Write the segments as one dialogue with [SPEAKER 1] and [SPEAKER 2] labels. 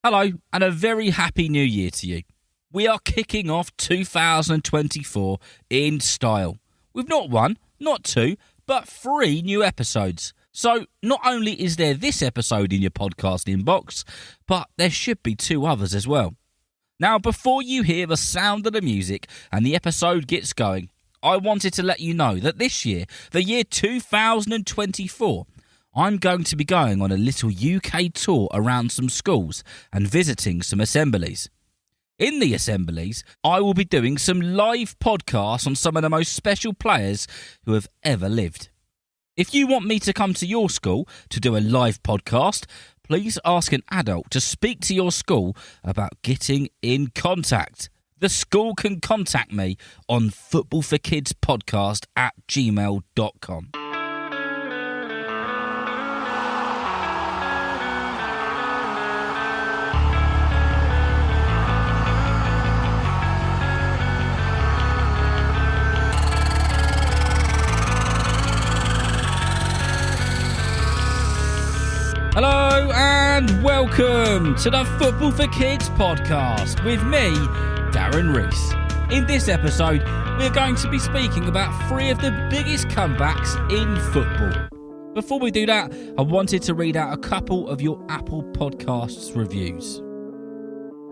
[SPEAKER 1] Hello, and a very happy new year to you. We are kicking off 2024 in style, with not one, not two, but 3 new episodes. So, not only is there this episode in your podcast inbox, but there should be 2 others as well. Now, before you hear the sound of the music and the episode gets going, I wanted to let you know that this year, the year 2024, I'm going to be going on a little UK tour around some schools and visiting some assemblies. In the assemblies, I will be doing some live podcasts on some of the most special players who have ever lived. If you want me to come to your school to do a live podcast, please ask an adult to speak to your school about getting in contact. The school can contact me on footballforkidspodcast@gmail.com. Hello and welcome to the Football for Kids podcast with me, Darren Rees. In this episode, we're going to be speaking about 3 of the biggest comebacks in football. Before we do that, I wanted to read out a couple of your Apple Podcasts reviews.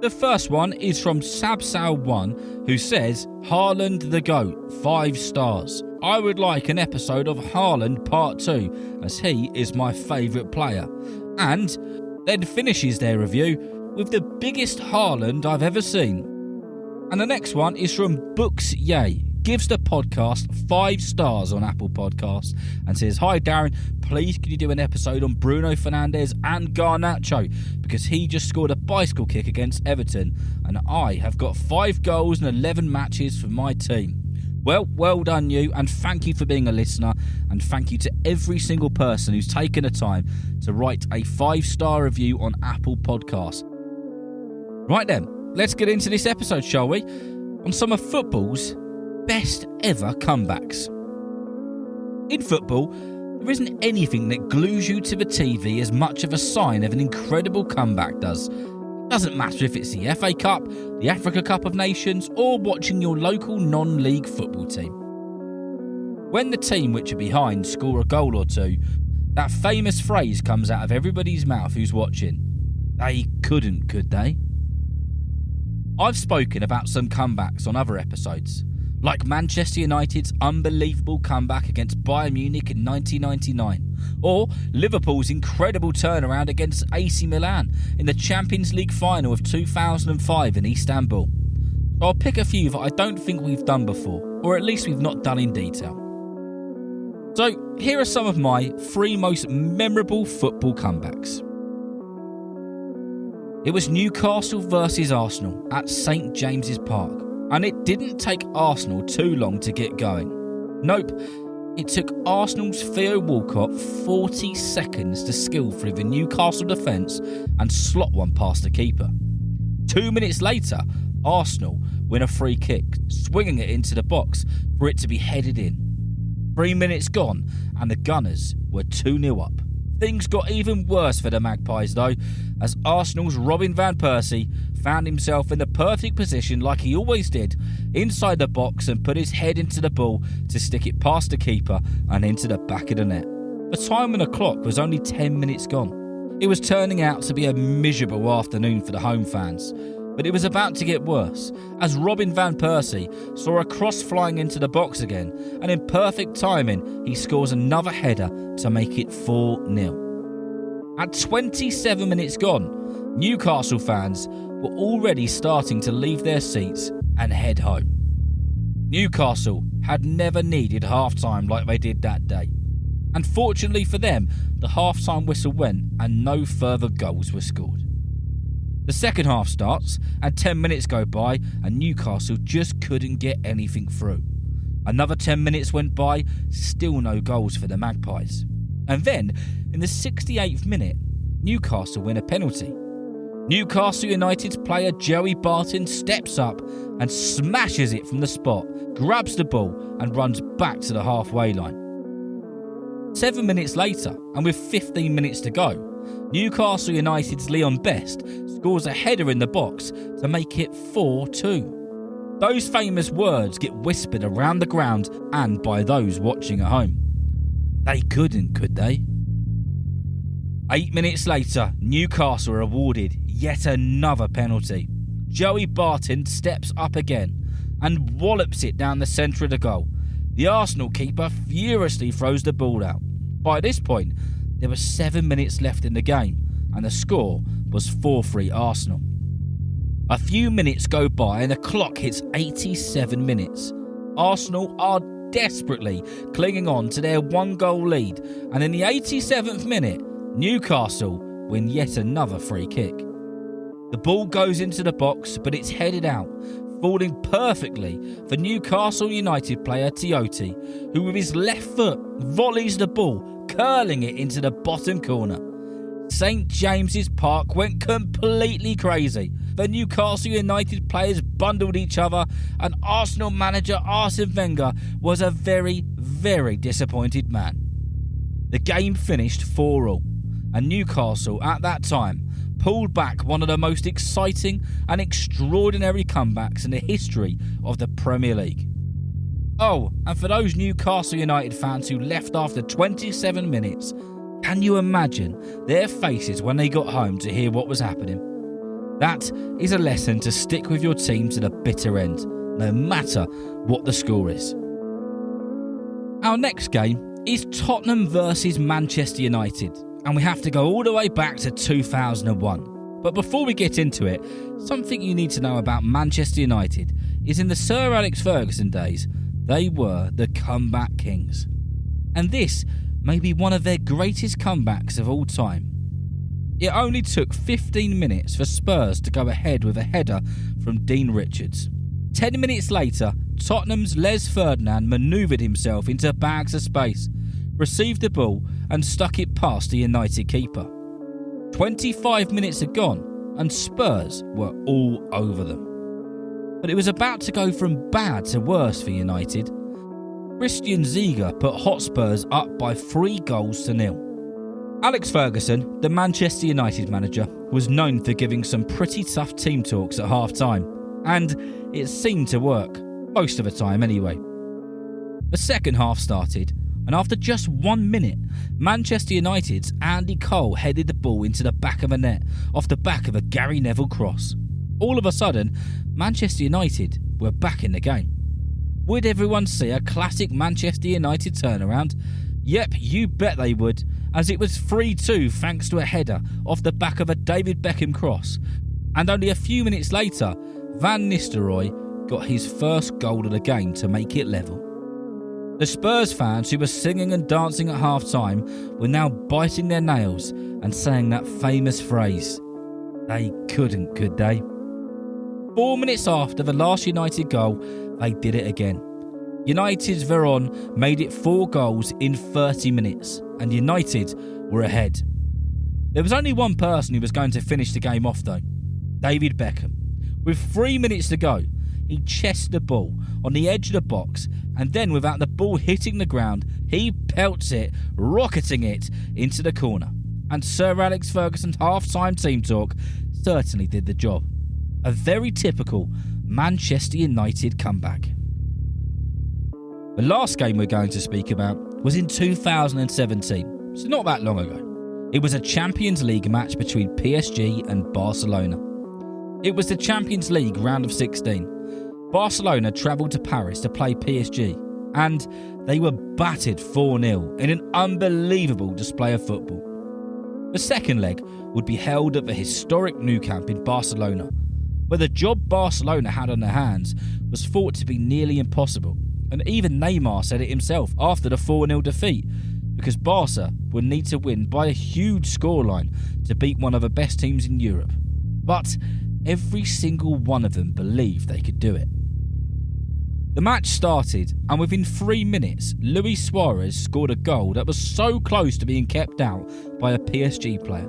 [SPEAKER 1] The first one is from Sabsal1, who says, Haaland the GOAT, 5 stars. I would like an episode of Haaland Part 2, as he is my favourite player. And then finishes their review with the biggest Haaland I've ever seen. And the next one is from Books Yay, gives the podcast 5 stars on Apple Podcasts and says, Hi Darren, please can you do an episode on Bruno Fernandes and Garnacho, because he just scored a bicycle kick against Everton and I have got 5 goals and 11 matches for my team. Well done you, and thank you for being a listener, and thank you to every single person who's taken the time to write a 5-star review on Apple Podcasts. Right then, let's get into this episode, shall we? On some of football's best ever comebacks. In football, there isn't anything that glues you to the TV as much of a sign of an incredible comeback does. Doesn't matter if it's the FA Cup, the Africa Cup of Nations, or watching your local non-league football team. When the team which are behind score a goal or 2, that famous phrase comes out of everybody's mouth who's watching. They couldn't, could they? I've spoken about some comebacks on other episodes, like Manchester United's unbelievable comeback against Bayern Munich in 1999, or Liverpool's incredible turnaround against AC Milan in the Champions League final of 2005 in Istanbul. So I'll pick a few that I don't think we've done before, or at least we've not done in detail. So here are some of my 3 most memorable football comebacks. It was Newcastle versus Arsenal at St James's Park. And it didn't take Arsenal too long to get going. Nope, it took Arsenal's Theo Walcott 40 seconds to skill through the Newcastle defence and slot one past the keeper. 2 minutes later, Arsenal win a free kick, swinging it into the box for it to be headed in. 3 minutes gone, and the Gunners were 2-0 up. Things got even worse for the Magpies though, as Arsenal's Robin van Persie found himself in the perfect position like he always did, inside the box, and put his head into the ball to stick it past the keeper and into the back of the net. The time on the clock was only 10 minutes gone. It was turning out to be a miserable afternoon for the home fans, but it was about to get worse, as Robin van Persie saw a cross flying into the box again, and in perfect timing, he scores another header to make it 4-0. At 27 minutes gone, Newcastle fans were already starting to leave their seats and head home. Newcastle had never needed half-time like they did that day. And fortunately for them, the half-time whistle went and no further goals were scored. The second half starts and 10 minutes go by and Newcastle just couldn't get anything through. Another 10 minutes went by, still no goals for the Magpies. And then, in the 68th minute, Newcastle win a penalty. Newcastle United's player Joey Barton steps up and smashes it from the spot, grabs the ball and runs back to the halfway line. 7 minutes later, and with 15 minutes to go, Newcastle United's Leon Best scores a header in the box to make it 4-2. Those famous words get whispered around the ground and by those watching at home. They couldn't, could they? 8 minutes later, Newcastle are awarded yet another penalty. Joey Barton steps up again and wallops it down the centre of the goal. The Arsenal keeper furiously throws the ball out. By this point, there were 7 minutes left in the game, and the score was 4-3 Arsenal. A few minutes go by and the clock hits 87 minutes. Arsenal are desperately clinging on to their 1-goal lead, and in the 87th minute, Newcastle win yet another free kick. The ball goes into the box, but it's headed out, falling perfectly for Newcastle United player Tiote, who with his left foot volleys the ball, curling it into the bottom corner. St James's Park went completely crazy. The Newcastle United players bundled each other, and Arsenal manager Arsene Wenger was a very, very disappointed man. The game finished 4-4, and Newcastle at that time pulled back one of the most exciting and extraordinary comebacks in the history of the Premier League. Oh, and for those Newcastle United fans who left after 27 minutes, can you imagine their faces when they got home to hear what was happening? That is a lesson to stick with your team to the bitter end, no matter what the score is. Our next game is Tottenham versus Manchester United, and we have to go all the way back to 2001. But before we get into it, something you need to know about Manchester United is in the Sir Alex Ferguson days, they were the comeback kings. And this may be one of their greatest comebacks of all time. It only took 15 minutes for Spurs to go ahead with a header from Dean Richards. 10 minutes later, Tottenham's Les Ferdinand manoeuvred himself into bags of space, received the ball and stuck it past the United keeper. 25 minutes had gone and Spurs were all over them. But it was about to go from bad to worse for United. Christian Ziege put Hotspurs up by 3-0. Alex Ferguson, the Manchester United manager, was known for giving some pretty tough team talks at half-time, and it seemed to work, most of the time anyway. The second half started, and after just 1 minute, Manchester United's Andy Cole headed the ball into the back of a net off the back of a Gary Neville cross. All of a sudden, Manchester United were back in the game. Would everyone see a classic Manchester United turnaround? Yep, you bet they would, as it was 3-2 thanks to a header off the back of a David Beckham cross. And only a few minutes later, Van Nistelrooy got his first goal of the game to make it level. The Spurs fans who were singing and dancing at half-time were now biting their nails and saying that famous phrase, they couldn't, could they? 4 minutes after the last United goal, they did it again. United's Veron made it 4 goals in 30 minutes, and United were ahead. There was only one person who was going to finish the game off though, David Beckham. With 3 minutes to go, he chested the ball on the edge of the box, and then without the ball hitting the ground, he pelts it, rocketing it into the corner. And Sir Alex Ferguson's half-time team talk certainly did the job. A very typical Manchester United comeback. The last game we're going to speak about was in 2017, so not that long ago. It was a Champions League match between PSG and Barcelona. It was the Champions League round of 16. Barcelona travelled to Paris to play PSG, and they were battered 4-0 in an unbelievable display of football. The second leg would be held at the historic Nou Camp in Barcelona, where the job Barcelona had on their hands was thought to be nearly impossible, and even Neymar said it himself after the 4-0 defeat, because Barca would need to win by a huge scoreline to beat one of the best teams in Europe. But every single one of them believed they could do it. The match started, and within 3 minutes, Luis Suarez scored a goal that was so close to being kept out by a PSG player.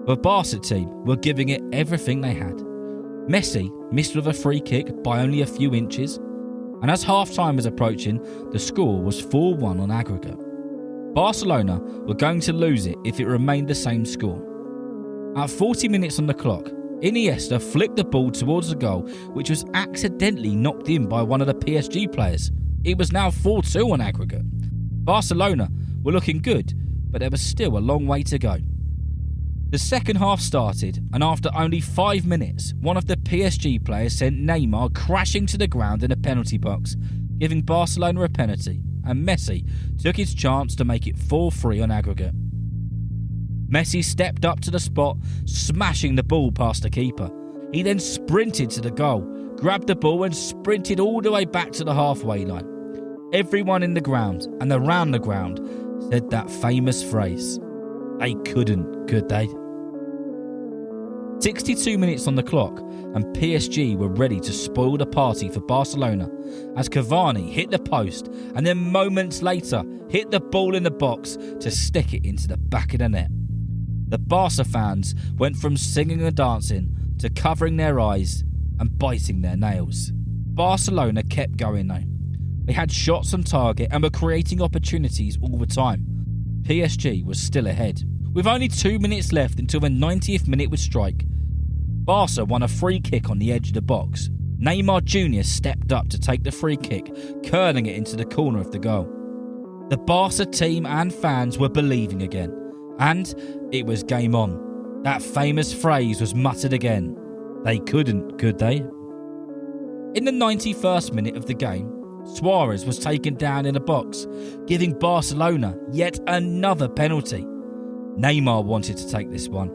[SPEAKER 1] The Barca team were giving it everything they had. Messi missed with a free kick by only a few inches, and as half-time was approaching, the score was 4-1 on aggregate. Barcelona were going to lose it if it remained the same score, At 40 minutes on the clock, Iniesta flicked the ball towards the goal, which was accidentally knocked in by one of the PSG players. It was now 4-2 on aggregate. Barcelona were looking good, but there was still a long way to go. The second half started, and after only 5 minutes, one of the PSG players sent Neymar crashing to the ground in a penalty box, giving Barcelona a penalty, and Messi took his chance to make it 4-3 on aggregate. Messi stepped up to the spot, smashing the ball past the keeper. He then sprinted to the goal, grabbed the ball and sprinted all the way back to the halfway line. Everyone in the ground and around the ground said that famous phrase, "They couldn't, could they?" 62 minutes on the clock, and PSG were ready to spoil the party for Barcelona as Cavani hit the post and then moments later hit the ball in the box to stick it into the back of the net. The Barca fans went from singing and dancing to covering their eyes and biting their nails. Barcelona kept going though. They had shots on target and were creating opportunities all the time. PSG was still ahead. With only 2 minutes left until the 90th minute would strike, Barca won a free kick on the edge of the box. Neymar Jr. stepped up to take the free kick, curling it into the corner of the goal. The Barca team and fans were believing again, and it was game on. That famous phrase was muttered again. They couldn't, could they? In the 91st minute of the game, Suarez was taken down in a box, giving Barcelona yet another penalty. Neymar wanted to take this one,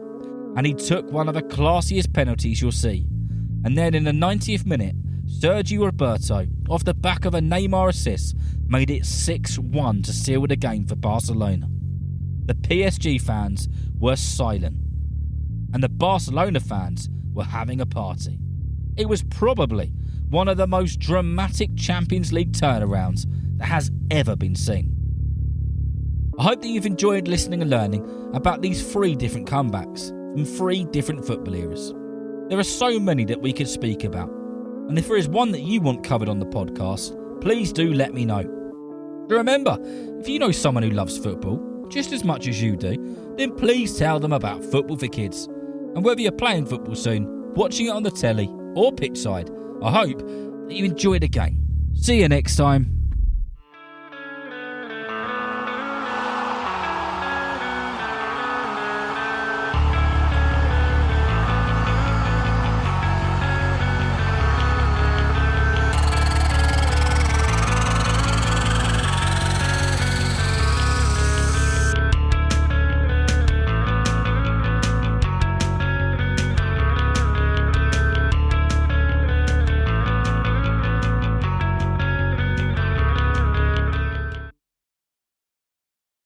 [SPEAKER 1] and he took one of the classiest penalties you'll see. And then in the 90th minute, Sergio Roberto, off the back of a Neymar assist, made it 6-1 to seal the game for Barcelona. The PSG fans were silent, and the Barcelona fans were having a party. It was probably one of the most dramatic Champions League turnarounds that has ever been seen. I hope that you've enjoyed listening and learning about these 3 different comebacks from 3 different football eras. There are so many that we could speak about, and if there is one that you want covered on the podcast, please do let me know. Remember, if you know someone who loves football just as much as you do, then please tell them about Football for Kids. And whether you're playing football soon, watching it on the telly or pitch side, I hope that you enjoy the game. See you next time.